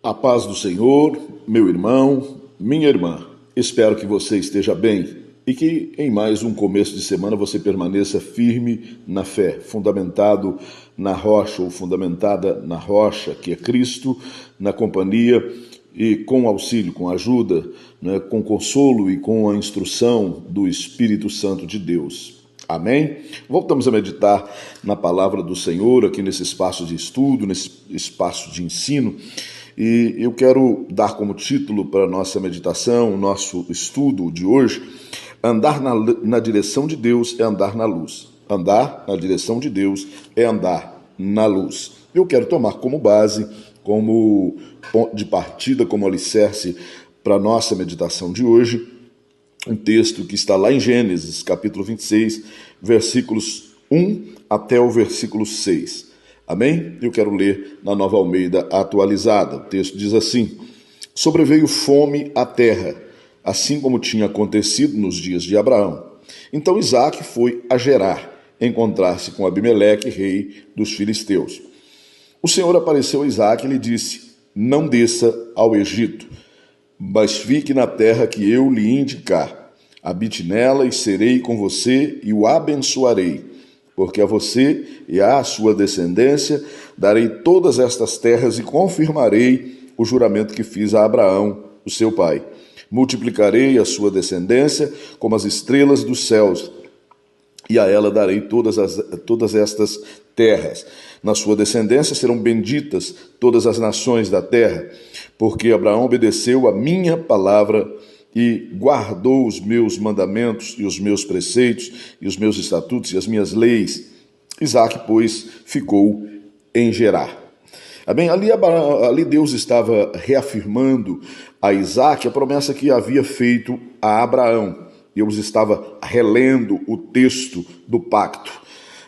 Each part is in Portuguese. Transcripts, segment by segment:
A paz do Senhor, meu irmão, minha irmã. Espero que você esteja bem e que em mais um começo de semana você permaneça firme na fé, fundamentado na rocha ou fundamentada na rocha, que é Cristo, na companhia e com auxílio, com ajuda, né, com consolo e com a instrução do Espírito Santo de Deus. Amém? Voltamos a meditar na palavra do Senhor aqui nesse espaço de estudo, nesse espaço de ensino. E eu quero dar como título para a nossa meditação, o nosso estudo de hoje, andar na direção de Deus é andar na luz. Andar na direção de Deus é andar na luz. Eu quero tomar como base, como ponto de partida, como alicerce para a nossa meditação de hoje, um texto que está lá em Gênesis, capítulo 26, versículos 1 até o versículo 6. Amém? Eu quero ler na Nova Almeida atualizada. O texto diz assim: sobreveio fome à terra, assim como tinha acontecido nos dias de Abraão. Então Isaque foi a Gerar, encontrar-se com Abimeleque, rei dos filisteus. O Senhor apareceu a Isaque e lhe disse: não desça ao Egito, mas fique na terra que eu lhe indicar. Habite nela e serei com você e o abençoarei. Porque a você e à sua descendência darei todas estas terras e confirmarei o juramento que fiz a Abraão, o seu pai. Multiplicarei a sua descendência como as estrelas dos céus, e a ela darei todas estas terras. Na sua descendência serão benditas todas as nações da terra, porque Abraão obedeceu a minha palavra e guardou os meus mandamentos e os meus preceitos e os meus estatutos e as minhas leis. Isaque, pois, ficou em Gerar. Bem, ali Deus estava reafirmando a Isaque a promessa que havia feito a Abraão. Deus estava relendo o texto do pacto.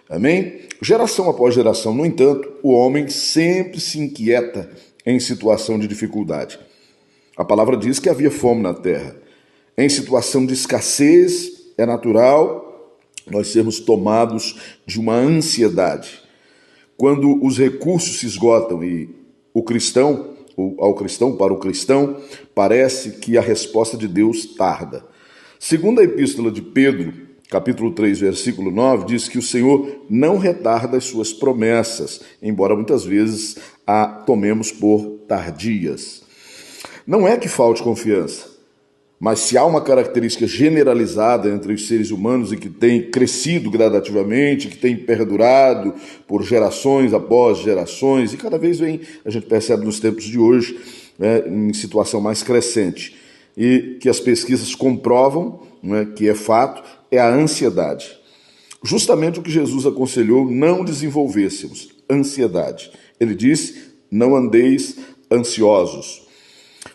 Amém? Geração após geração, no entanto, o homem sempre se inquieta em situação de dificuldade. A palavra diz que havia fome na terra. Em situação de escassez, é natural nós sermos tomados de uma ansiedade. Quando os recursos se esgotam e para o cristão, parece que a resposta de Deus tarda. Segundo a epístola de Pedro, capítulo 3, versículo 9, diz que o Senhor não retarda as suas promessas, embora muitas vezes a tomemos por tardias. Não é que falte confiança, mas se há uma característica generalizada entre os seres humanos e que tem crescido gradativamente, que tem perdurado por gerações após gerações, e cada vez a gente percebe nos tempos de hoje, em situação mais crescente, e que as pesquisas comprovam, que é fato, é a ansiedade. Justamente o que Jesus aconselhou não desenvolvêssemos, ansiedade. Ele disse: não andeis ansiosos.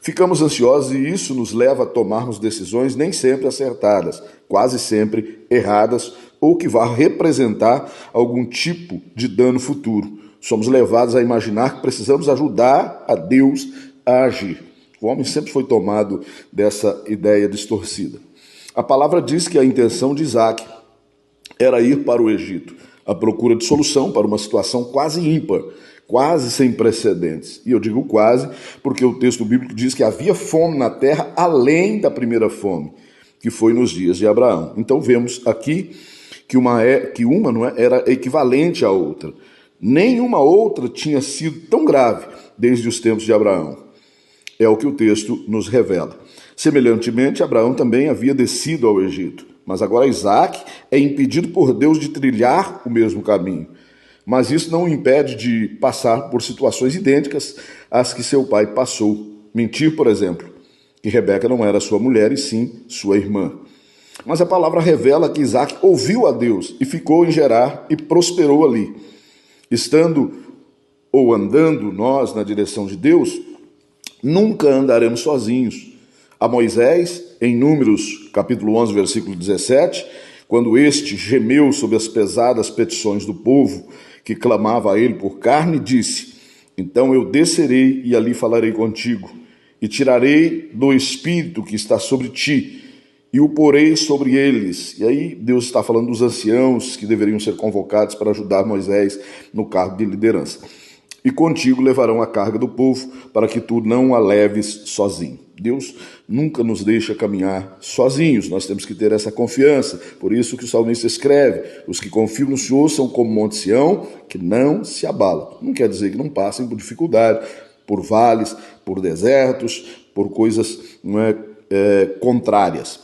Ficamos ansiosos e isso nos leva a tomarmos decisões nem sempre acertadas, quase sempre erradas ou que vá representar algum tipo de dano futuro. Somos levados a imaginar que precisamos ajudar a Deus a agir. O homem sempre foi tomado dessa ideia distorcida. A palavra diz que a intenção de Isaque era ir para o Egito, à procura de solução para uma situação quase ímpar, quase sem precedentes. E eu digo quase porque o texto bíblico diz que havia fome na terra além da primeira fome, que foi nos dias de Abraão. Então vemos aqui que uma não era equivalente à outra. Nenhuma outra tinha sido tão grave desde os tempos de Abraão. É o que o texto nos revela. Semelhantemente, Abraão também havia descido ao Egito, mas agora Isaque é impedido por Deus de trilhar o mesmo caminho. Mas isso não o impede de passar por situações idênticas às que seu pai passou. Mentir, por exemplo, que Rebeca não era sua mulher e sim sua irmã. Mas a palavra revela que Isaque ouviu a Deus e ficou em Gerar e prosperou ali. Estando ou andando nós na direção de Deus, nunca andaremos sozinhos. A Moisés, em Números, capítulo 11, versículo 17, quando este gemeu sob as pesadas petições do povo, que clamava a ele por carne, disse: então eu descerei e ali falarei contigo, e tirarei do espírito que está sobre ti, e o porei sobre eles. E aí Deus está falando dos anciãos que deveriam ser convocados para ajudar Moisés no cargo de liderança. e contigo levarão a carga do povo, para que tu não a leves sozinho. Deus nunca nos deixa caminhar sozinhos, nós temos que ter essa confiança. Por isso que o salmista escreve: os que confiam no Senhor são como Monte Sião, que não se abala. Não quer dizer que não passem por dificuldade, por vales, por desertos, por coisas contrárias.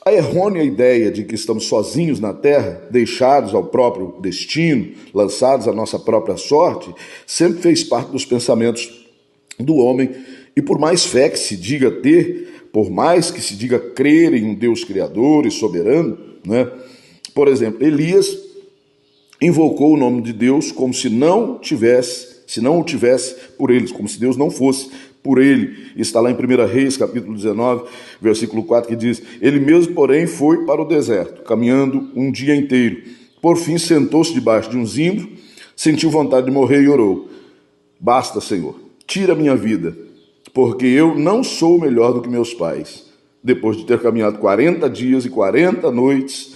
A errônea ideia de que estamos sozinhos na terra, deixados ao próprio destino, lançados à nossa própria sorte, sempre fez parte dos pensamentos do homem. E por mais fé que se diga ter, por mais que se diga crer em um Deus criador e soberano, por exemplo, Elias invocou o nome de Deus como se não o tivesse por eles, como se Deus não fosse por ele. Está lá em 1 Reis, capítulo 19, versículo 4, que diz: ele mesmo, porém, foi para o deserto, caminhando um dia inteiro. Por fim, sentou-se debaixo de um zimbro, sentiu vontade de morrer e orou: basta, Senhor, tira a minha vida, porque eu não sou melhor do que meus pais. Depois de ter caminhado 40 dias e 40 noites,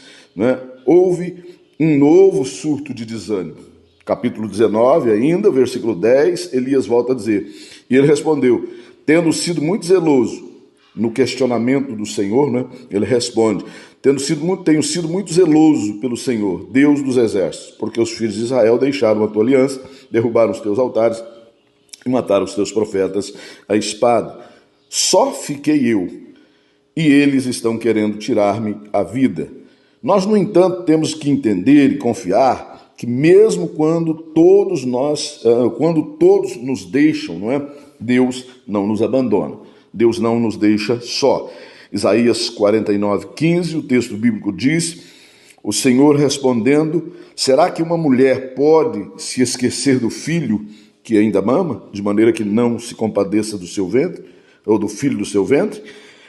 houve um novo surto de desânimo. Capítulo 19 ainda, versículo 10, Elias volta a dizer: e ele respondeu, tendo sido muito zeloso no questionamento do Senhor, ele responde: tenho sido muito zeloso pelo Senhor, Deus dos exércitos, porque os filhos de Israel deixaram a tua aliança, derrubaram os teus altares e mataram os teus profetas à espada. Só fiquei eu, e eles estão querendo tirar-me a vida. Nós, no entanto, temos que entender e confiar que mesmo quando todos nos deixam, Deus não nos abandona. Deus não nos deixa só. Isaías 49:15, o texto bíblico diz: o Senhor respondendo: será que uma mulher pode se esquecer do filho que ainda mama, de maneira que não se compadeça do seu ventre, ou do filho do seu ventre?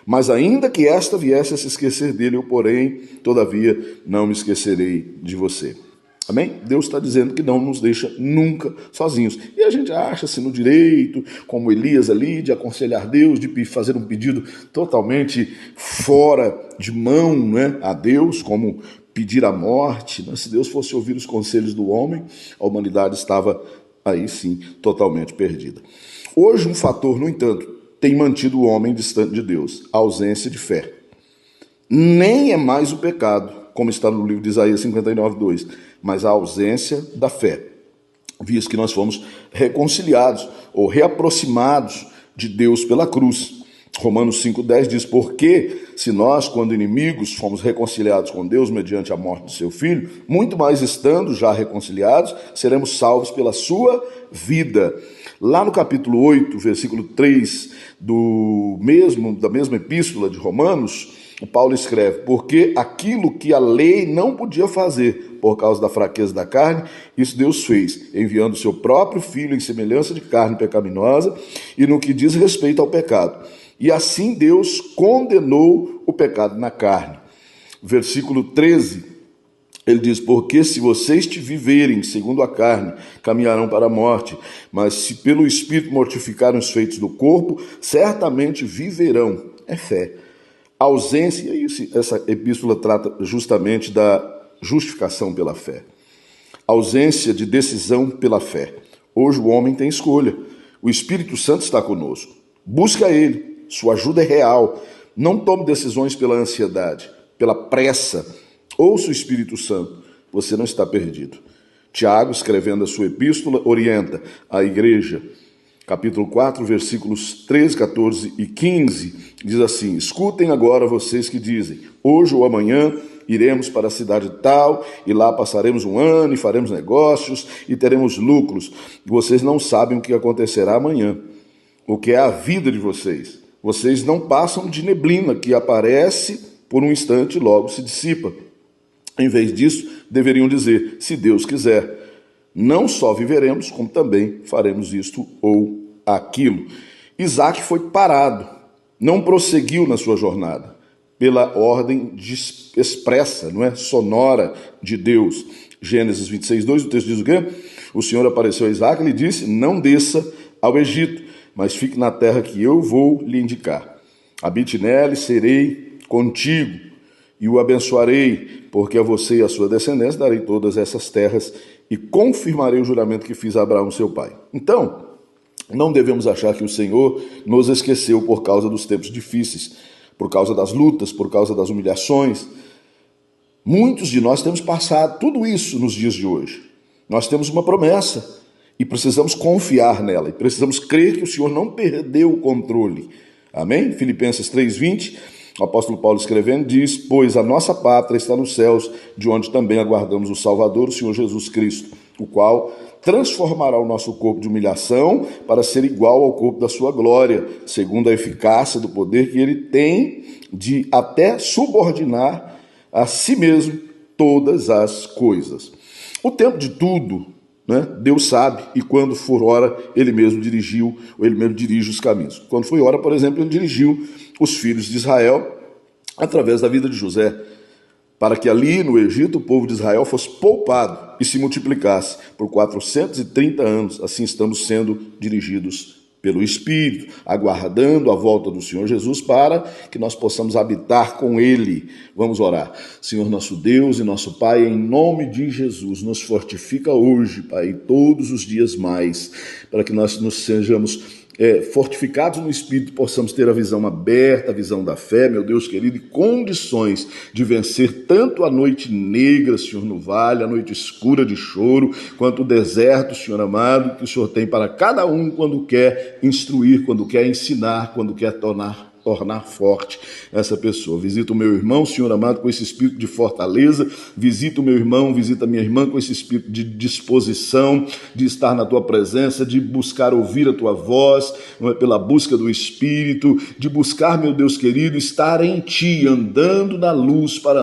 Mas ainda que esta viesse a se esquecer dele, eu, porém, todavia, não me esquecerei de você. Amém? Deus está dizendo que não nos deixa nunca sozinhos. E a gente acha-se no direito, como Elias ali, de aconselhar Deus, de fazer um pedido totalmente fora de mão, a Deus, como pedir a morte. Se Deus fosse ouvir os conselhos do homem, a humanidade estava aí sim totalmente perdida. Hoje um fator, no entanto, tem mantido o homem distante de Deus: a ausência de fé. Nem é mais o pecado, como está no livro de Isaías 59:2, mas a ausência da fé, visto que nós fomos reconciliados ou reaproximados de Deus pela cruz. Romanos 5:10 diz: porque se nós, quando inimigos, fomos reconciliados com Deus mediante a morte do seu Filho, muito mais estando já reconciliados, seremos salvos pela sua vida. Lá no capítulo 8, versículo 3 da mesma epístola de Romanos, o Paulo escreve: porque aquilo que a lei não podia fazer por causa da fraqueza da carne, isso Deus fez, enviando o seu próprio Filho em semelhança de carne pecaminosa, e no que diz respeito ao pecado. E assim Deus condenou o pecado na carne. Versículo 13, ele diz: porque se vocês te viverem segundo a carne, caminharão para a morte, mas se pelo Espírito mortificarem os feitos do corpo, certamente viverão. É fé. A ausência, e essa epístola trata justamente da justificação pela fé. Ausência de decisão pela fé. Hoje o homem tem escolha. O Espírito Santo está conosco. Busca ele. Sua ajuda é real. Não tome decisões pela ansiedade, pela pressa. Ouça o Espírito Santo. Você não está perdido. Tiago, escrevendo a sua epístola, orienta a igreja. Capítulo 4, versículos 13, 14 e 15, diz assim: escutem agora vocês que dizem, hoje ou amanhã iremos para a cidade tal, e lá passaremos um ano, e faremos negócios, e teremos lucros. Vocês não sabem o que acontecerá amanhã, o que é a vida de vocês. Vocês não passam de neblina, que aparece por um instante e logo se dissipa. Em vez disso, deveriam dizer, se Deus quiser. Não só viveremos, como também faremos isto ou aquilo. Isaac foi parado, não prosseguiu na sua jornada, pela ordem expressa, sonora de Deus. Gênesis 26:2, o texto diz o quê? O Senhor apareceu a Isaac e lhe disse: não desça ao Egito, mas fique na terra que eu vou lhe indicar. Habite nela e serei contigo, e o abençoarei, porque a você e a sua descendência darei todas essas terras e confirmarei o juramento que fiz a Abraão, seu pai. Então, não devemos achar que o Senhor nos esqueceu por causa dos tempos difíceis, por causa das lutas, por causa das humilhações. Muitos de nós temos passado tudo isso nos dias de hoje. Nós temos uma promessa e precisamos confiar nela, e precisamos crer que o Senhor não perdeu o controle. Amém? Filipenses 3:20, o apóstolo Paulo escrevendo diz: pois a nossa pátria está nos céus, de onde também aguardamos o Salvador, o Senhor Jesus Cristo, o qual transformará o nosso corpo de humilhação para ser igual ao corpo da sua glória, segundo a eficácia do poder que ele tem de até subordinar a si mesmo todas as coisas. O tempo de tudo, né, Deus sabe, e quando for hora, ele mesmo dirige os caminhos. Quando foi hora, por exemplo, ele dirigiu os filhos de Israel através da vida de José, para que ali no Egito o povo de Israel fosse poupado e se multiplicasse por 430 anos. Assim estamos sendo dirigidos pelo Espírito, aguardando a volta do Senhor Jesus para que nós possamos habitar com Ele. Vamos orar. Senhor nosso Deus e nosso Pai, em nome de Jesus, nos fortifica hoje, Pai, e todos os dias mais, para que nós nos sejamos fortificados no Espírito, possamos ter a visão aberta, a visão da fé, meu Deus querido, e condições de vencer tanto a noite negra, Senhor, no vale, a noite escura de choro, quanto o deserto, Senhor amado, que o Senhor tem para cada um quando quer instruir, quando quer ensinar, quando quer tornar forte essa pessoa. Visita o meu irmão, Senhor amado, com esse espírito de fortaleza. Visita o meu irmão, visita a minha irmã com esse espírito de disposição, de estar na tua presença, de buscar ouvir a tua voz, pela busca do Espírito, de buscar, meu Deus querido, estar em ti, andando na luz para